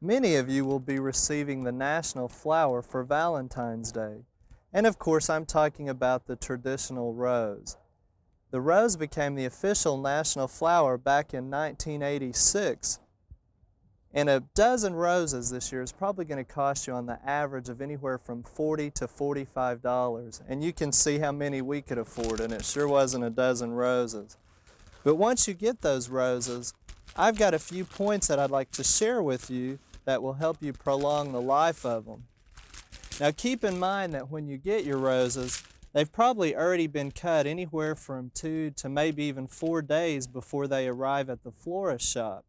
Many of you will be receiving the national flower for Valentine's Day. And of course, I'm talking about the traditional rose. The rose became the official national flower back in 1986. And a dozen roses this year is probably going to cost you on the average of anywhere from $40 to $45. And you can see how many we could afford, and it sure wasn't a dozen roses. But once you get those roses, I've got a few points that I'd like to share with you that will help you prolong the life of them. Now keep in mind that when you get your roses, they've probably already been cut anywhere from 2 to maybe even 4 days before they arrive at the florist shop.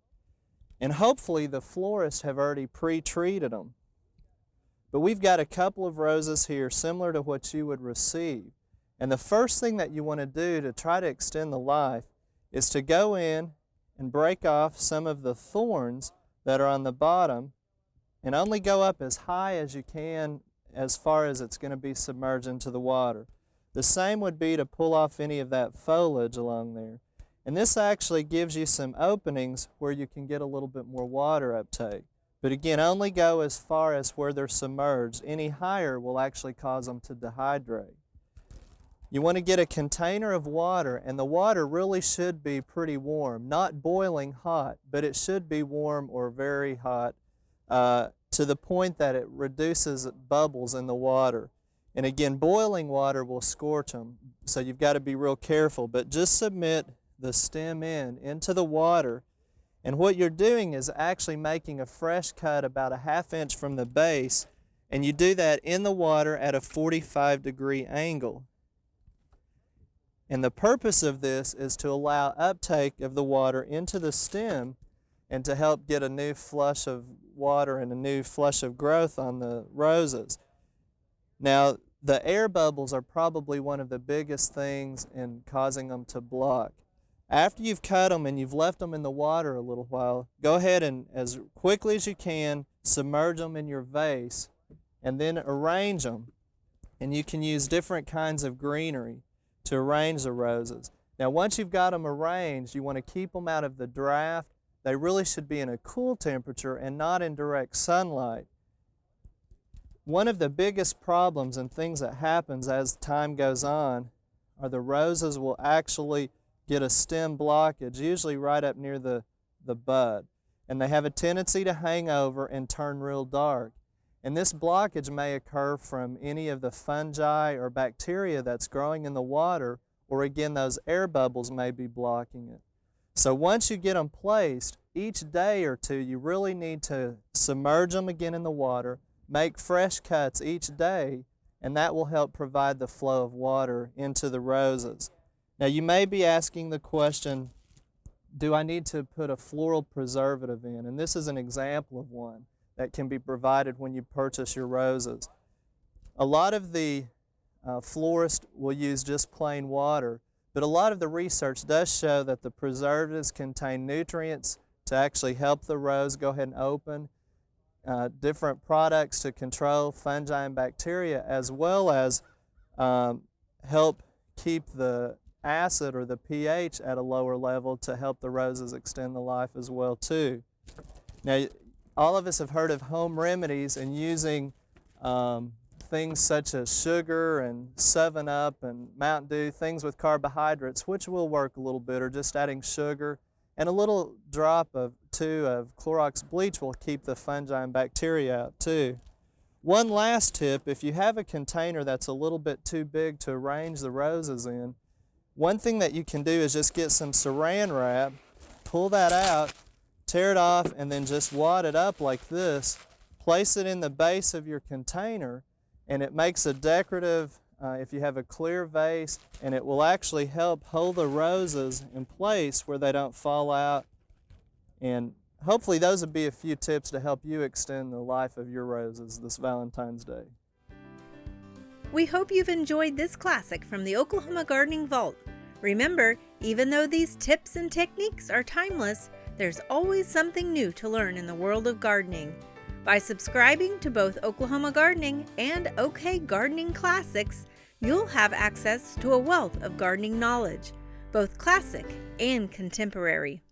And hopefully the florists have already pre-treated them. But we've got a couple of roses here similar to what you would receive. And the first thing that you want to do to try to extend the life is to go in and break off some of the thorns that are on the bottom and only go up as high as you can as far as it's going to be submerged into the water. The same would be to pull off any of that foliage along there. And this actually gives you some openings where you can get a little bit more water uptake. But again, only go as far as where they're submerged. Any higher will actually cause them to dehydrate. You want to get a container of water, and the water really should be pretty warm, not boiling hot, but it should be warm or very hot to the point that it reduces bubbles in the water. And again, boiling water will scorch them, so you've got to be real careful. But just submit the stem into the water, and what you're doing is actually making a fresh cut about a ½ inch from the base, and you do that in the water at a 45-degree angle. And the purpose of this is to allow uptake of the water into the stem and to help get a new flush of water and a new flush of growth on the roses. Now, the air bubbles are probably one of the biggest things in causing them to block. After you've cut them and you've left them in the water a little while, go ahead and as quickly as you can submerge them in your vase and then arrange them. And you can use different kinds of greenery to arrange the roses. Now once you've got them arranged, you want to keep them out of the draft. They really should be in a cool temperature and not in direct sunlight. One of the biggest problems and things that happens as time goes on are the roses will actually get a stem blockage, usually right up near the bud. And they have a tendency to hang over and turn real dark. And this blockage may occur from any of the fungi or bacteria that's growing in the water, or again, those air bubbles may be blocking it. So once you get them placed, each day or two, you really need to submerge them again in the water, make fresh cuts each day, and that will help provide the flow of water into the roses. Now you may be asking the question, do I need to put a floral preservative in? And this is an example of one that can be provided when you purchase your roses. A lot of the florists will use just plain water, but a lot of the research does show that the preservatives contain nutrients to actually help the rose go ahead and open, different products to control fungi and bacteria, as well as help keep the acid or the pH at a lower level to help the roses extend the life as well too. Now, all of us have heard of home remedies and using things such as sugar and 7-Up and Mountain Dew, things with carbohydrates, which will work a little bit, or just adding sugar, and a little drop of Clorox bleach will keep the fungi and bacteria out too. One last tip, if you have a container that's a little bit too big to arrange the roses in, one thing that you can do is just get some saran wrap, pull that out, tear it off, and then just wad it up like this, place it in the base of your container, and it makes a decorative, if you have a clear vase, and it will actually help hold the roses in place where they don't fall out. And hopefully those would be a few tips to help you extend the life of your roses this Valentine's Day. We hope you've enjoyed this classic from the Oklahoma Gardening Vault. Remember, even though these tips and techniques are timeless, there's always something new to learn in the world of gardening. By subscribing to both Oklahoma Gardening and OK Gardening Classics, you'll have access to a wealth of gardening knowledge, both classic and contemporary.